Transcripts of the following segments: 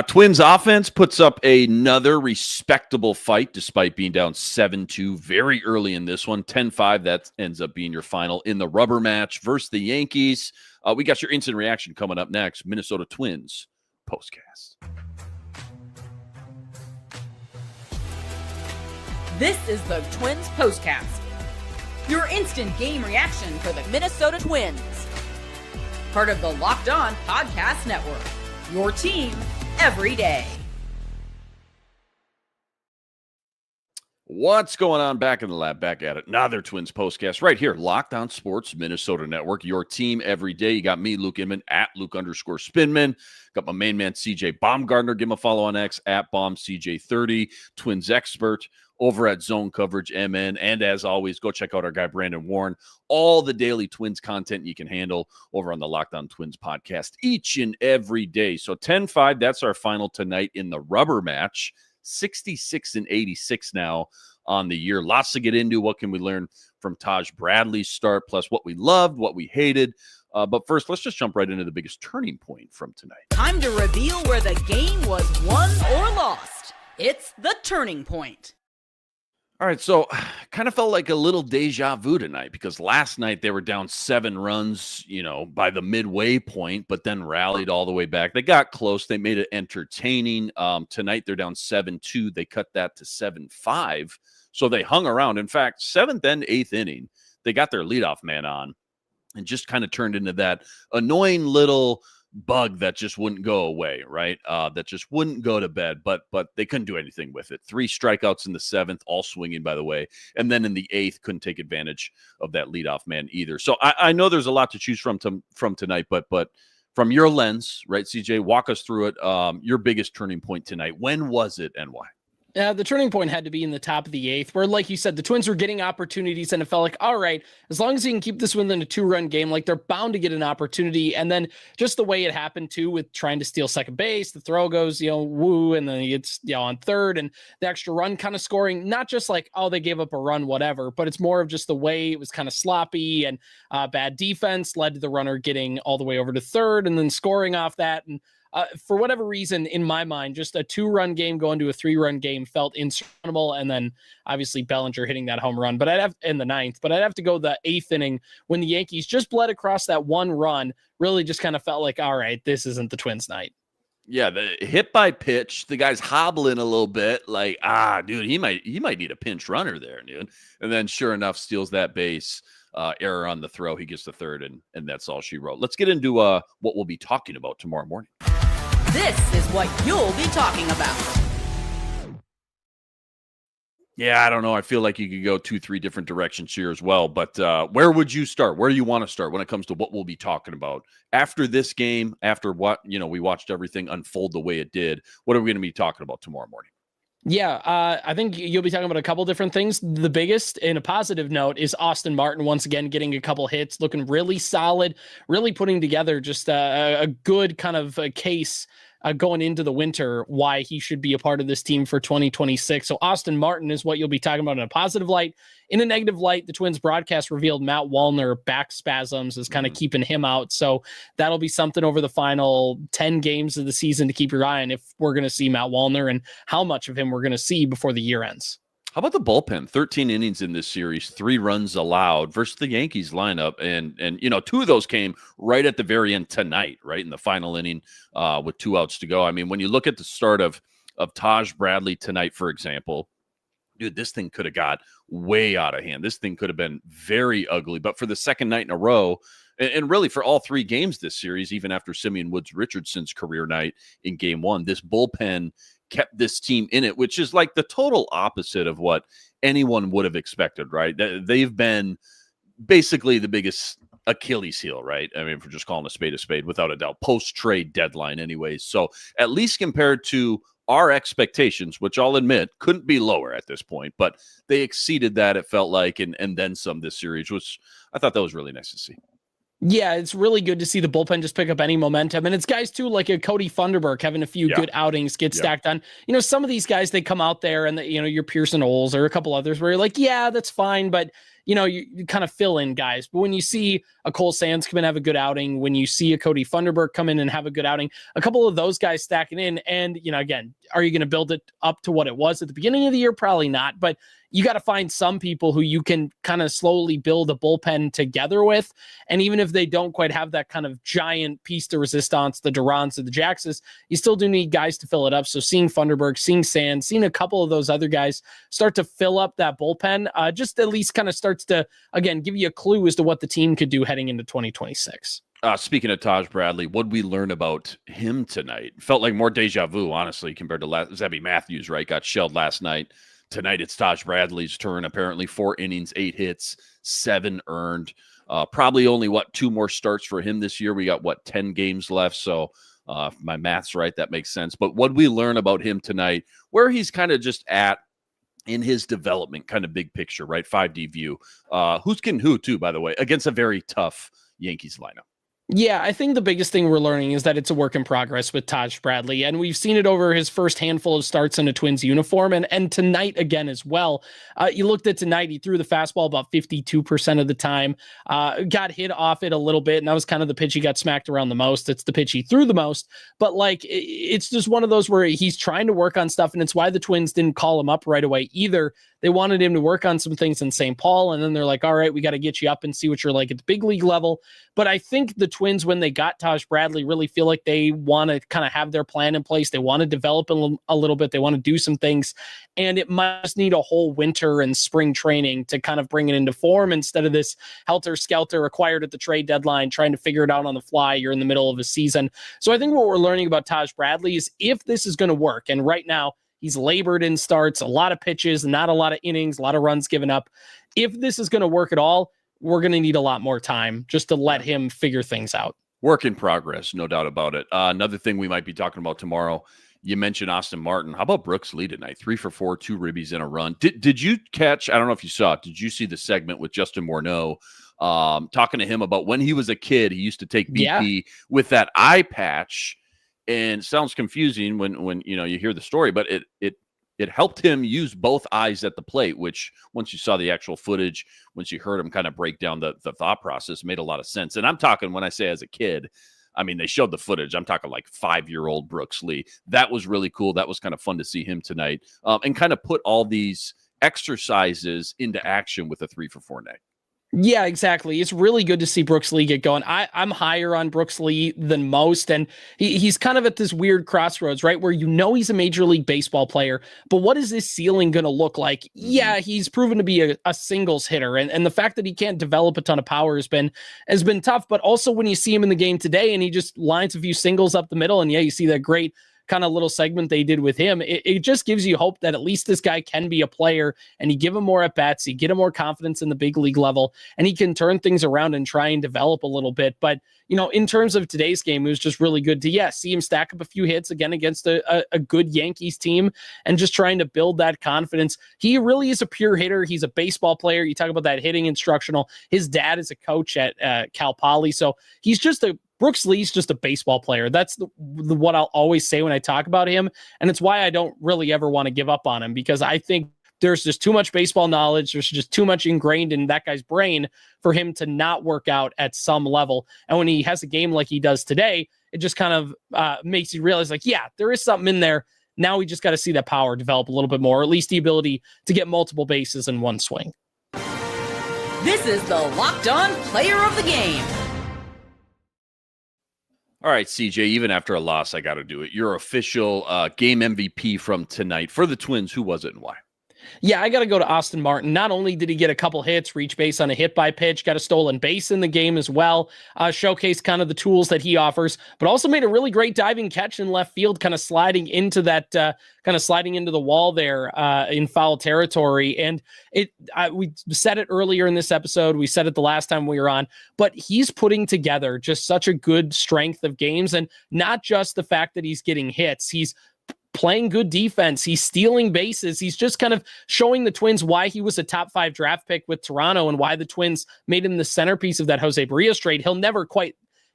Twins offense puts up another respectable fight despite being down 7-2 very early in this one. 10-5, that ends up being your final in the rubber match versus the Yankees. We got your instant reaction coming up next. Minnesota Twins postcast. This is the Twins postcast. Your instant game reaction for the Minnesota Twins. Part of the Locked On Podcast Network. Your team every day. What's going on back in the lab? Back at it. Another Twins postcast right here. Locked On Sports Minnesota Network. Your team every day. You got me, Luke Inman, at Luke_Spinman. Got my main man, CJ Baumgartner. Give him a follow on X, at BombCJ30. Twins expert over at Zone Coverage MN. And as always, go check out our guy, Brandon Warren. All the daily Twins content you can handle over on the Locked On Twins podcast each and every day. So 10-5, that's our final tonight in the rubber match. 66-86 now on the year. Lots to get into. What can we learn from Taj Bradley's start, plus what we loved, what we hated. But first, let's just jump right into the biggest turning point from tonight. Time to reveal where the game was won or lost. It's the turning point. All right, so kind of felt like a little deja vu tonight because last night they were down 7 runs, by the midway point, but then rallied all the way back. They got close. They made it entertaining. Tonight they're down 7-2. They cut that to 7-5. So they hung around. In fact, 7th and 8th inning, they got their leadoff man on and just kind of turned into that annoying little bug that just wouldn't go away, right? That just wouldn't go to bed, but they couldn't do anything with it. 3 strikeouts in the 7th, all swinging, by the way. And then in the 8th, couldn't take advantage of that leadoff man either. So I know there's a lot to choose from tonight, but from your lens, right, CJ, walk us through it. Your biggest turning point tonight. When was it and why? The turning point had to be in the top of the 8th, where, like you said, the Twins were getting opportunities, and it felt like, all right, as long as you can keep this within a 2-run game, like they're bound to get an opportunity. And then just the way it happened too, with trying to steal second base, the throw goes, woo, and then it's on third, and the extra run kind of scoring, not just like, oh, they gave up a run, whatever, but it's more of just the way it was kind of sloppy, and bad defense led to the runner getting all the way over to third and then scoring off that. And for whatever reason, in my mind, just a 2-run game going to a 3-run game felt insurmountable. And then obviously Bellinger hitting that home run, but I'd have in the 9th, but I'd have to go the 8th inning when the Yankees just bled across that 1 run, really just kind of felt like, all right, this isn't the Twins night. Yeah, the hit by pitch, the guy's hobbling a little bit, like, dude, he might need a pinch runner there, dude. And then sure enough, steals that base. Error on the throw. He gets the third, and that's all she wrote. Let's get into what we'll be talking about tomorrow morning. This is what you'll be talking about. Yeah, I don't know. I feel like you could go 2-3 different directions here as well. But where would you start? Where do you want to start when it comes to what we'll be talking about after this game? After what we watched everything unfold the way it did. What are we going to be talking about tomorrow morning? Yeah, I think you'll be talking about a couple different things. The biggest, in a positive note, is Austin Martin once again getting a couple hits, looking really solid, really putting together just a good kind of a case going into the winter why he should be a part of this team for 2026. So Austin Martin is what you'll be talking about in a positive light. In a negative light, the Twins broadcast revealed Matt Wallner back spasms is kind of keeping him out. So that'll be something over the final 10 games of the season to keep your eye on if we're going to see Matt Wallner and how much of him we're going to see before the year ends. How about the bullpen? 13 innings in this series, 3 runs allowed versus the Yankees lineup. And 2 of those came right at the very end tonight, right in the final inning with 2 outs to go. I mean, when you look at the start of Taj Bradley tonight, for example, dude, this thing could have got way out of hand. This thing could have been very ugly. But for the second night in a row, and really for all 3 games this series, even after Simeon Woods Richardson's career night in game 1, this bullpen kept this team in it, which is like the total opposite of what anyone would have expected, right? They've been basically the biggest Achilles heel, right? I mean, if we're just calling a spade, without a doubt, post-trade deadline anyways. So at least compared to our expectations, which I'll admit couldn't be lower at this point, but they exceeded that, it felt like, and then some this series, which I thought that was really nice to see. Yeah, it's really good to see the bullpen just pick up any momentum. And it's guys, too, like a Cody Funderburk having a few good outings, get stacked on. Some of these guys, they come out there and, your Pearson Olds or a couple others where you're like, yeah, that's fine. But, you kind of fill in guys. But when you see a Cole Sands come in and have a good outing, when you see a Cody Funderburk come in and have a good outing, a couple of those guys stacking in, and, again, are you going to build it up to what it was at the beginning of the year? Probably not, but you got to find some people who you can kind of slowly build a bullpen together with. And even if they don't quite have that kind of giant piece de resistance, the Durants or the Jaxes, you still do need guys to fill it up. So seeing Funderburk, seeing Sands, seeing a couple of those other guys start to fill up that bullpen, just at least kind of starts to, again, give you a clue as to what the team could do heading into 2026. Speaking of Taj Bradley, what did we learn about him tonight? Felt like more deja vu, honestly, compared to Zebby Matthews, right? Got shelled last night. Tonight, it's Taj Bradley's turn. Apparently 4 innings, 8 hits, 7 earned. Probably only, 2 more starts for him this year. We got, 10 games left. So if my math's right, that makes sense. But what did we learn about him tonight, where he's kind of just at in his development, kind of big picture, right? 5D view. Who's getting who, too, by the way, against a very tough Yankees lineup. Yeah, I think the biggest thing we're learning is that it's a work in progress with Taj Bradley, and we've seen it over his first handful of starts in a Twins uniform, and tonight again as well. You looked at tonight, he threw the fastball about 52% of the time, got hit off it a little bit, and that was kind of the pitch he got smacked around the most. It's the pitch he threw the most, but it's just one of those where he's trying to work on stuff, and it's why the Twins didn't call him up right away either. They wanted him to work on some things in St. Paul, and then they're like, all right, we got to get you up and see what you're like at the big league level. But I think the Twins, when they got Taj Bradley, really feel like they want to kind of have their plan in place. They want to develop a little bit. They want to do some things, and it must need a whole winter and spring training to kind of bring it into form instead of this helter-skelter acquired at the trade deadline, trying to figure it out on the fly. You're in the middle of a season. So I think what we're learning about Taj Bradley is if this is going to work, and right now, he's labored in starts, a lot of pitches, not a lot of innings, a lot of runs given up. If this is going to work at all, we're going to need a lot more time just to let him figure things out. Work in progress, no doubt about it. Another thing we might be talking about tomorrow, you mentioned Austin Martin. How about Brooks Lee tonight? 3 for 4, 2 ribbies in a run. Did you catch, I don't know if you saw it, did you see the segment with Justin Morneau talking to him about when he was a kid, he used to take BP with that eye patch? And it sounds confusing when you hear the story, but it helped him use both eyes at the plate, which once you saw the actual footage, once you heard him kind of break down the thought process, made a lot of sense. And I'm talking, when I say as a kid, I mean, they showed the footage. I'm talking like 5-year-old Brooks Lee. That was really cool. That was kind of fun to see him tonight, and kind of put all these exercises into action with a 3 for 4 night. Yeah, exactly. It's really good to see Brooks Lee get going. I'm higher on Brooks Lee than most, and he's kind of at this weird crossroads, right, where he's a Major League Baseball player, but what is his ceiling going to look like? Yeah, he's proven to be a singles hitter, and the fact that he can't develop a ton of power has been tough, but also when you see him in the game today and he just lines a few singles up the middle, and you see that great kind of little segment they did with him, it just gives you hope that at least this guy can be a player, and you give him more at-bats, you get him more confidence in the big league level, and he can turn things around and try and develop a little bit. But, in terms of today's game, it was just really good to, see him stack up a few hits again against a good Yankees team and just trying to build that confidence. He really is a pure hitter. He's a baseball player. You talk about that hitting instructional. His dad is a coach at Cal Poly, so he's just Brooks Lee's just a baseball player. That's what I'll always say when I talk about him. And it's why I don't really ever want to give up on him, because I think there's just too much baseball knowledge. There's just too much ingrained in that guy's brain for him to not work out at some level. And when he has a game like he does today, it just kind of makes you realize, like, yeah, there is something in there. Now we just got to see that power develop a little bit more, or at least the ability to get multiple bases in one swing. This is the Locked On Player of the Game. All right, CJ, even after a loss, I got to do it. Your official game MVP from tonight for the Twins. Who was it and why? Yeah, I got to go to Austin Martin. Not only did he get a couple hits, reach base on a hit by pitch, got a stolen base in the game as well, showcased kind of the tools that he offers, but also made a really great diving catch in left field, kind of sliding into the wall there in foul territory. And we said it earlier in this episode. We said it the last time we were on, but he's putting together just such a good strength of games, and not just the fact that he's getting hits. He's playing good defense. He's stealing bases. He's just kind of showing the Twins why he was a top 5 draft pick with Toronto and why the Twins made him the centerpiece of that Jose Barrios trade. He'll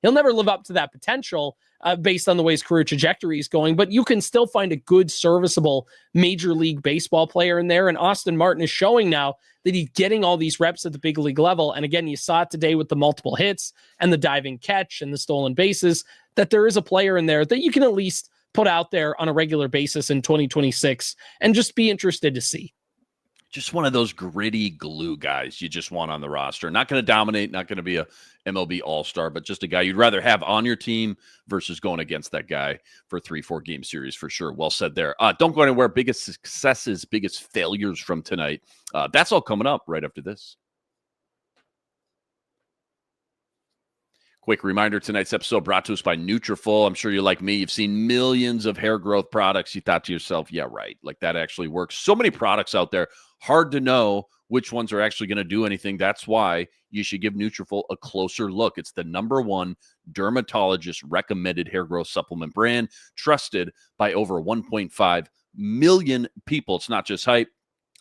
He'll never live up to that potential based on the way his career trajectory is going, but you can still find a good, serviceable Major League Baseball player in there. And Austin Martin is showing now that he's getting all these reps at the big league level. And again, you saw it today with the multiple hits and the diving catch and the stolen bases, that there is a player in there that you can at least put out there on a regular basis in 2026 and just be interested to see. Just one of those gritty glue guys you just want on the roster. Not going to dominate, not going to be a MLB all-star, but just a guy you'd rather have on your team versus going against that guy for a 3-4 game series for sure. Well said there. Don't go anywhere. Biggest successes, biggest failures from tonight. That's all coming up right after this. Quick reminder, tonight's episode brought to us by Nutrafol. I'm sure you're like me. You've seen millions of hair growth products. You thought to yourself, yeah, right. Like that actually works. So many products out there. Hard to know which ones are actually going to do anything. That's why you should give Nutrafol a closer look. It's the #1 dermatologist recommended hair growth supplement brand, trusted by over 1.5 million people. It's not just hype.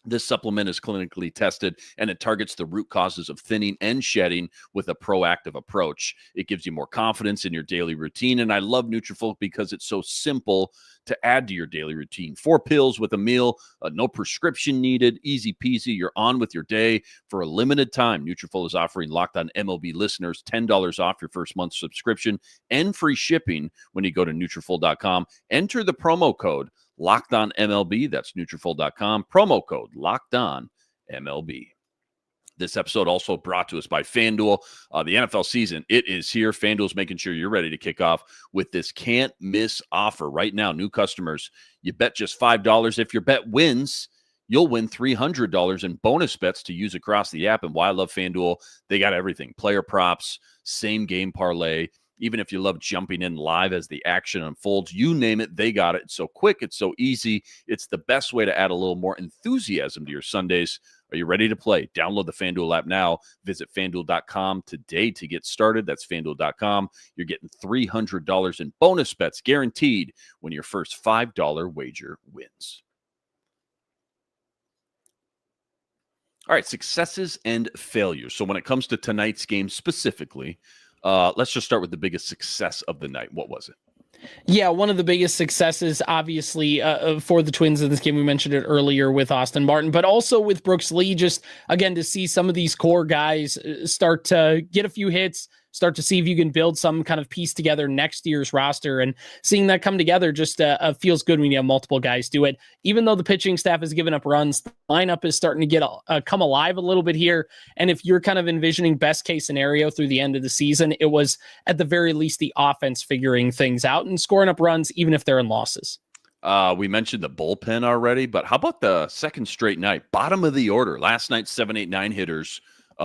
This supplement is clinically tested, and it targets the root causes of thinning and shedding with a proactive approach. It gives you more confidence in your daily routine, and I love Nutrafol because it's so simple to add to your daily routine. 4 pills with a meal, no prescription needed, easy peasy. You're on with your day. For a limited time, Nutrafol is offering Locked On MLB listeners $10 off your first month subscription and free shipping when you go to Nutrafol.com. Enter the promo code Locked On MLB. That's Nutrafol.com. Promo code Locked On MLB. This episode also brought to us by FanDuel. The NFL season, it is here. FanDuel's making sure you're ready to kick off with this can't-miss offer. Right now, new customers, you bet just $5. If your bet wins, you'll win $300 in bonus bets to use across the app. And why I love FanDuel, they got everything. Player props, same game parlay. Even if you love jumping in live as the action unfolds, you name it, they got it. It's so quick. It's so easy. It's the best way to add a little more enthusiasm to your Sundays. Are you ready to play? Download the FanDuel app now. Visit FanDuel.com today to get started. That's FanDuel.com. You're getting $300 in bonus bets guaranteed when your first $5 wager wins. All right, successes and failures. So when it comes to tonight's game specifically, let's just start with the biggest success of the night. What was it? Yeah, one of the biggest successes, obviously, for the Twins in this game. We mentioned it earlier with Austin Martin, but also with Brooks Lee. Just, again, to see some of these core guys start to get a few hits, start to see if you can build some kind of piece together next year's roster. And seeing that come together just feels good when you have multiple guys do it. Even though the pitching staff has given up runs, the lineup is starting to get come alive a little bit here. And if you're kind of envisioning best case scenario through the end of the season, it was at the very least the offense figuring things out and scoring up runs, even if they're in losses. We mentioned the bullpen already, but how about the second straight night? Bottom of the order. Last night, 7, 8, 9 hitters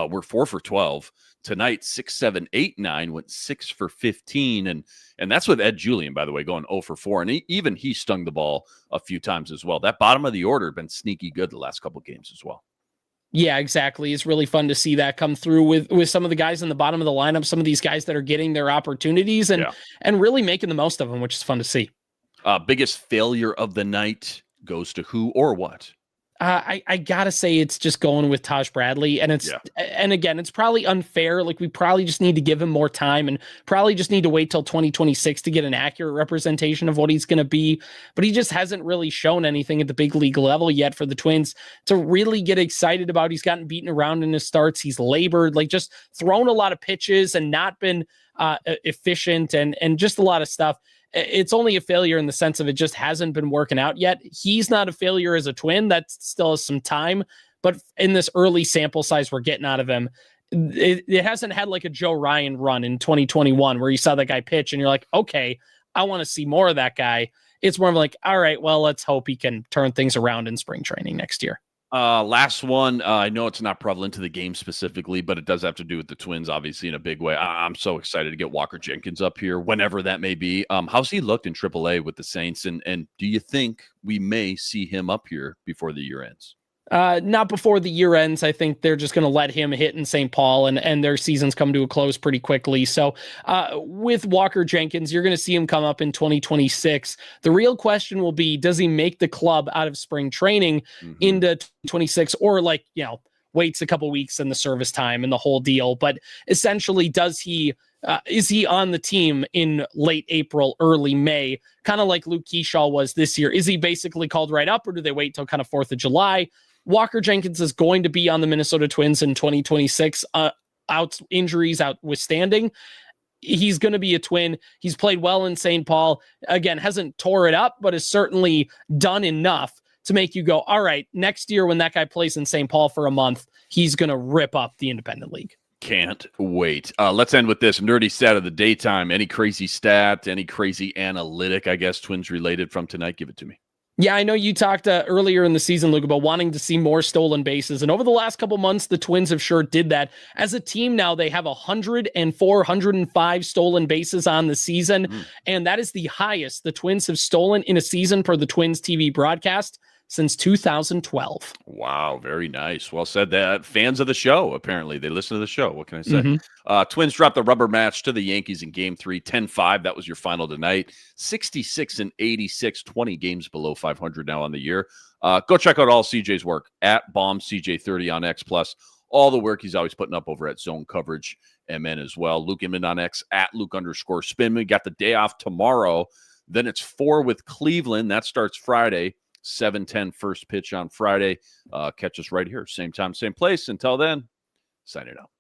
were 4 for 12. Tonight, 6, 7, 8, 9 went 6 for 15. And that's with Ed Julian, by the way, going 0 for 4. And even he stung the ball a few times as well. That bottom of the order has been sneaky good the last couple of games as well. Yeah, exactly. It's really fun to see that come through with some of the guys in the bottom of the lineup, some of these guys that are getting their opportunities and really making the most of them, which is fun to see. Biggest failure of the night goes to who or what? I gotta say it's just going with Taj Bradley, and and again, it's probably unfair. Like, we probably just need to give him more time and probably just need to wait till 2026 to get an accurate representation of what he's going to be. But he just hasn't really shown anything at the big league level yet for the Twins to really get excited about. He's gotten beaten around in his starts. He's labored, like just thrown a lot of pitches and not been efficient and just a lot of stuff. It's only a failure in the sense of it just hasn't been working out yet. He's not a failure as a Twin. That still has some time. But in this early sample size we're getting out of him, it hasn't had like a Joe Ryan run in 2021 where you saw that guy pitch and you're like, okay, I want to see more of that guy. It's more of like, all right, well, let's hope he can turn things around in spring training next year. Last one. I know it's not prevalent to the game specifically, but it does have to do with the Twins, obviously, in a big way. I'm so excited to get Walker Jenkins up here, whenever that may be. How's he looked in AAA with the Saints? And do you think we may see him up here before the year ends? Not before the year ends. I think they're just going to let him hit in St. Paul and their seasons come to a close pretty quickly. So with Walker Jenkins, you're going to see him come up in 2026. The real question will be, does he make the club out of spring training into 2026 or waits a couple weeks in the service time and the whole deal? But essentially, does he Is he on the team in late April, early May, kind of like Luke Keyshaw was this year? Is he basically called right up, or do they wait till kind of 4th of July? Walker Jenkins is going to be on the Minnesota Twins in 2026, injuries outwithstanding. He's going to be a Twin. He's played well in St. Paul. Again, hasn't tore it up, but has certainly done enough to make you go, all right, next year when that guy plays in St. Paul for a month, he's going to rip up the independent league. Can't wait. Let's end with this nerdy stat of the daytime. Any crazy stat, any crazy analytic, I guess, Twins related from tonight? Give it to me. Yeah, I know you talked earlier in the season, Luke, about wanting to see more stolen bases. And over the last couple months, the Twins have sure did that. As a team now, they have 104, 105 stolen bases on the season. And that is the highest the Twins have stolen in a season per the Twins TV broadcast since 2012. Wow, very nice. Well said. That fans of the show, apparently. They listen to the show. What can I say? Twins dropped the rubber match to the Yankees in Game 3, 10-5. That was your final tonight. 66-86, 20 games below 500 now on the year. Go check out all CJ's work at BombCJ30 on X+. All the work he's always putting up over at Zone Coverage MN as well. Luke Inman on X at Luke_Spin. We got the day off tomorrow. Then it's 4 with Cleveland. That starts Friday. 7:10 first pitch on Friday. Catch us right here. Same time, same place. Until then, sign it out.